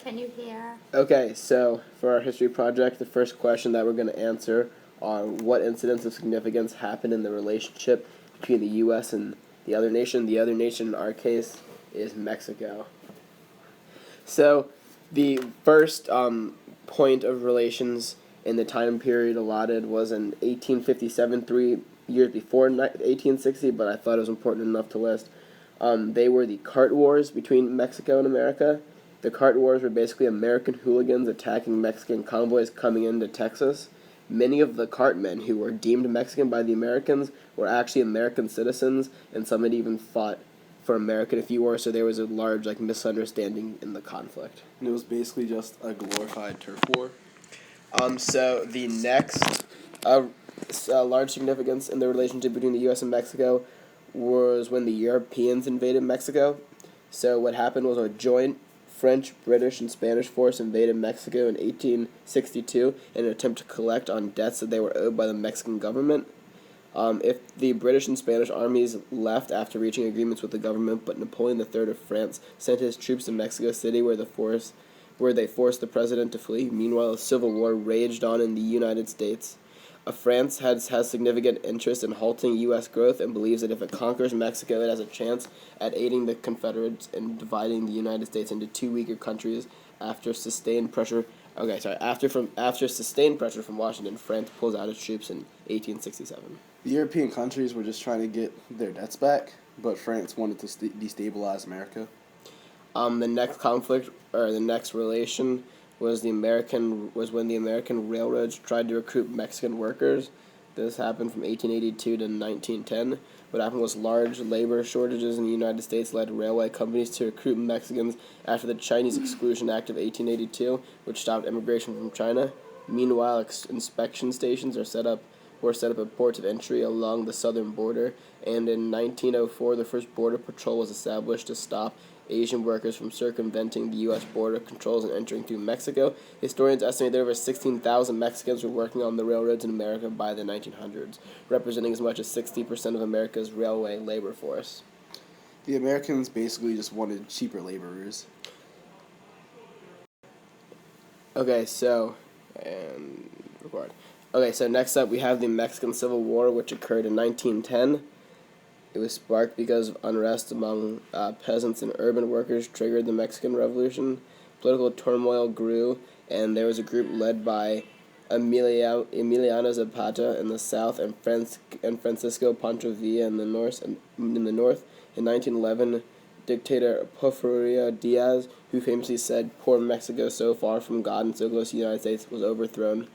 Can you hear? Okay, so for our history project, the first question that we're going to answer are what incidents of significance happened in the relationship between the U.S. and the other nation. The other nation, in our case, is Mexico. So the first point of relations in the time period allotted was in 1857, 3 years before 1860, but I thought it was important enough to list. They were the cart wars between Mexico and America. The cart wars were basically American hooligans attacking Mexican convoys coming into Texas. Many of the cartmen who were deemed Mexican by the Americans were actually American citizens, and some had even fought for American if you were, so there was a large misunderstanding in the conflict. And it was basically just a glorified turf war. So the next large significance in the relationship between the U.S. and Mexico was when the Europeans invaded Mexico. So what happened was a joint French, British, and Spanish force invaded Mexico in 1862 in an attempt to collect on debts that they were owed by the Mexican government. If the British and Spanish armies left after reaching agreements with the government, but Napoleon III of France sent his troops to Mexico City where they forced the president to flee. Meanwhile, a civil war raged on in the United States. France has significant interest in halting U.S. growth and believes that if it conquers Mexico, it has a chance at aiding the Confederates and dividing the United States into two weaker countries after sustained pressure. After sustained pressure from Washington, France pulls out its troops in 1867. The European countries were just trying to get their debts back, but France wanted to destabilize America. The next conflict or the next relation was when the American railroads tried to recruit Mexican workers. This happened from 1882 to 1910. What happened was large labor shortages in the United States led railway companies to recruit Mexicans after the Chinese Exclusion Act of 1882, which stopped immigration from China. Meanwhile, inspection stations were set up at ports of entry along the southern border, and in 1904 the first border patrol was established to stop Asian workers from circumventing the U.S. border controls and entering through Mexico. Historians estimate that over 16,000 Mexicans were working on the railroads in America by the 1900s, representing as much as 60% of America's railway labor force. The Americans basically just wanted cheaper laborers. Okay, so next up we have the Mexican Civil War, which occurred in 1910. It was sparked because of unrest among peasants and urban workers triggered the Mexican Revolution. Political turmoil grew, and there was a group led by Emiliano Zapata in the south and Francisco Pancho Villa in the north. In 1911, dictator Porfirio Diaz, who famously said, "Poor Mexico, so far from God and so close to the United States," was overthrown.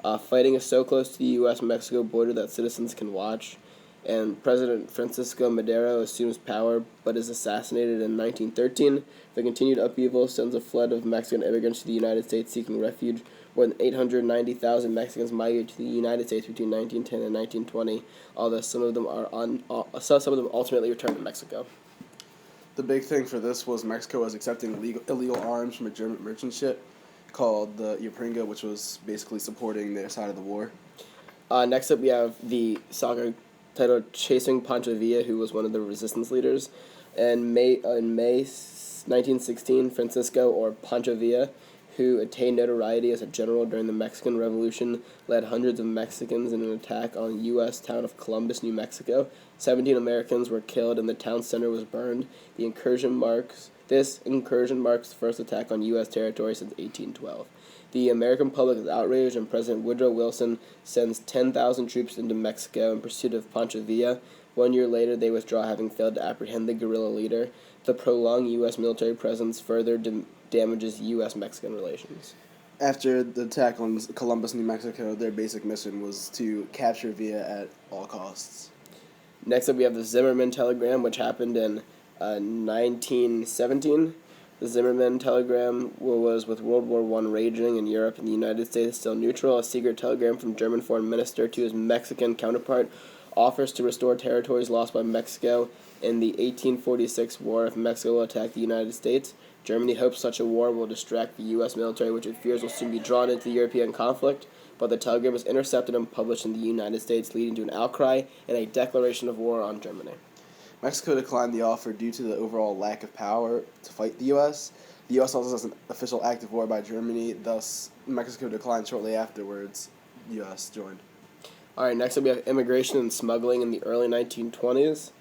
Fighting is so close to the U.S.-Mexico border that citizens can watch, and President Francisco Madero assumes power but is assassinated in 1913. The continued upheaval sends a flood of Mexican immigrants to the United States seeking refuge. More than 890,000 Mexicans migrated to the United States between 1910 and 1920, although some of them ultimately returned to Mexico. The big thing for this was Mexico was accepting illegal arms from a German merchant ship called the Ypiranga, which was basically supporting their side of the war. Next up, we have the saga titled Chasing Pancho Villa, who was one of the resistance leaders. In May 1916, Francisco, or Pancho Villa, who attained notoriety as a general during the Mexican Revolution, led hundreds of Mexicans in an attack on U.S. town of Columbus, New Mexico. 17 Americans were killed and the town center was burned. This incursion marks the first attack on U.S. territory since 1812. The American public is outraged, and President Woodrow Wilson sends 10,000 troops into Mexico in pursuit of Pancho Villa. 1 year later, they withdraw, having failed to apprehend the guerrilla leader. The prolonged U.S. military presence further damages U.S.-Mexican relations. After the attack on Columbus, New Mexico, their basic mission was to capture Villa at all costs. Next up, we have the Zimmerman Telegram, which happened in 1917. The Zimmerman Telegram was with World War I raging in Europe and the United States still neutral. A secret telegram from German foreign minister to his Mexican counterpart offers to restore territories lost by Mexico in the 1846 war if Mexico will attack the United States. Germany hopes such a war will distract the U.S. military, which it fears will soon be drawn into the European conflict, but the telegram was intercepted and published in the United States, leading to an outcry and a declaration of war on Germany. Mexico declined the offer due to the overall lack of power to fight the U.S., The U.S. also has an official act of war by Germany, thus Mexico declined shortly afterwards. U.S. joined. All right, next up we have immigration and smuggling in the early 1920s.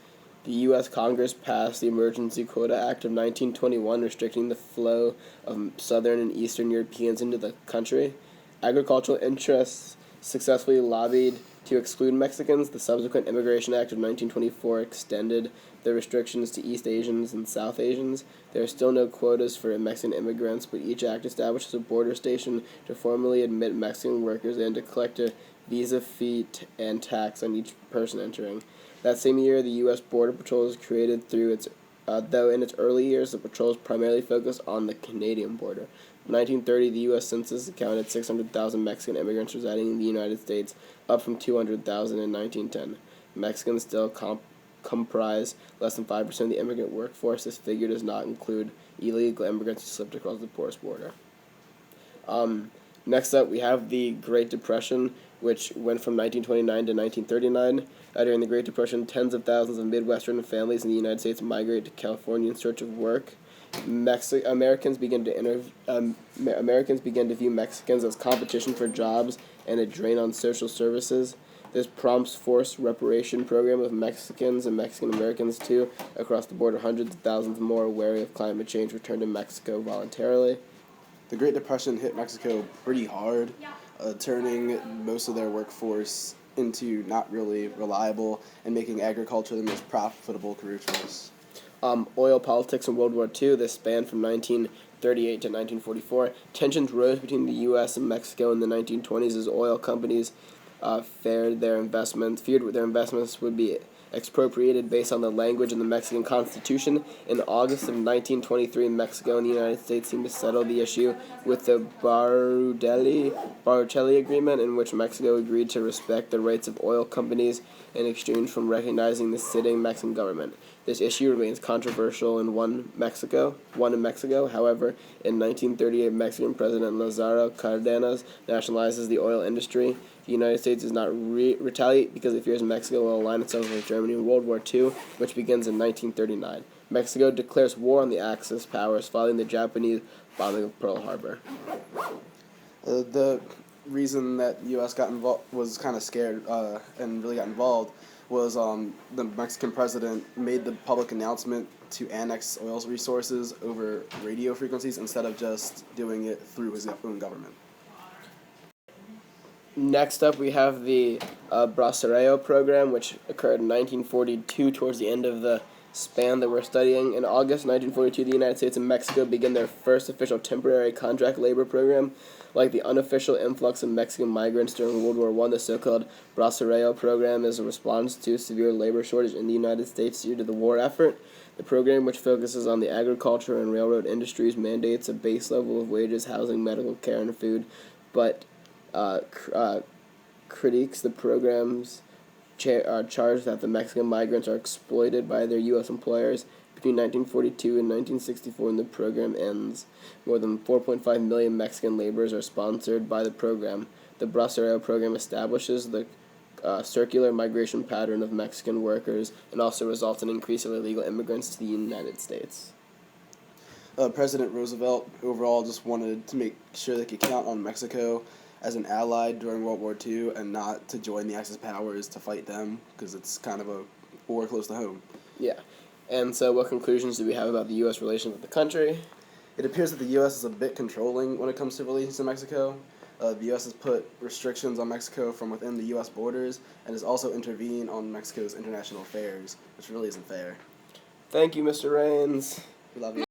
The U.S. Congress passed the Emergency Quota Act of 1921, restricting the flow of Southern and Eastern Europeans into the country. Agricultural interests successfully lobbied to exclude Mexicans. The subsequent Immigration Act of 1924 extended the restrictions to East Asians and South Asians. There are still no quotas for Mexican immigrants, but each act establishes a border station to formally admit Mexican workers and to collect a visa fee and tax on each person entering. That same year, the U.S. Border Patrol was created through its, though in its early years, the patrols primarily focused on the Canadian border. In 1930, the U.S. Census counted 600,000 Mexican immigrants residing in the United States, up from 200,000 in 1910. Mexicans still comprise less than 5% of the immigrant workforce. This figure does not include illegal immigrants who slipped across the porous border. Next up, we have the Great Depression, which went from 1929 to 1939. During the Great Depression, tens of thousands of Midwestern families in the United States migrated to California in search of work. Americans began to view Mexicans as competition for jobs and a drain on social services. This prompts forced reparation program of Mexicans and Mexican Americans too. Across the border, hundreds of thousands more wary of climate change returned to Mexico voluntarily. The Great Depression hit Mexico pretty hard, turning most of their workforce into not really reliable and making agriculture the most profitable career choice. Oil politics in World War II. This spanned from 1938 to 1944. Tensions rose between the U.S. and Mexico in the 1920s as oil companies feared their investments would be expropriated based on the language in the Mexican Constitution. In August of 1923, Mexico and the United States seemed to settle the issue with the Baruchelli Agreement, in which Mexico agreed to respect the rights of oil companies in exchange from recognizing the sitting Mexican government. This issue remains controversial in one in Mexico. However, in 1938, Mexican President Lázaro Cárdenas nationalizes the oil industry. The United States does not retaliate because it fears Mexico will align itself with Germany in World War II, which begins in 1939. Mexico declares war on the Axis powers following the Japanese bombing of Pearl Harbor. The reason that the U.S. was kind of scared and really got involved was the Mexican president made the public announcement to annex oil resources over radio frequencies instead of just doing it through his own government. Next up, we have the Bracero program, which occurred in 1942 towards the end of the span that we're studying. In August 1942, the United States and Mexico began their first official temporary contract labor program. Like the unofficial influx of Mexican migrants during World War I, the so-called Bracero program is a response to a severe labor shortage in the United States due to the war effort. The program, which focuses on the agriculture and railroad industries, mandates a base level of wages, housing, medical care, and food, but critiques the program's charge that the Mexican migrants are exploited by their U.S. employers. Between 1942 and 1964, when the program ends, more than 4.5 million Mexican laborers are sponsored by the program. The Bracero program establishes the circular migration pattern of Mexican workers and also results in increase of illegal immigrants to the United States. President Roosevelt overall just wanted to make sure they could count on Mexico as an ally during World War II and not to join the Axis powers to fight them because it's kind of a war close to home. Yeah. And so what conclusions do we have about the U.S. relations with the country? It appears that the U.S. is a bit controlling when it comes to relations to Mexico. The U.S. has put restrictions on Mexico from within the U.S. borders and has also intervened on Mexico's international affairs, which really isn't fair. Thank you, Mr. Rains. We love you.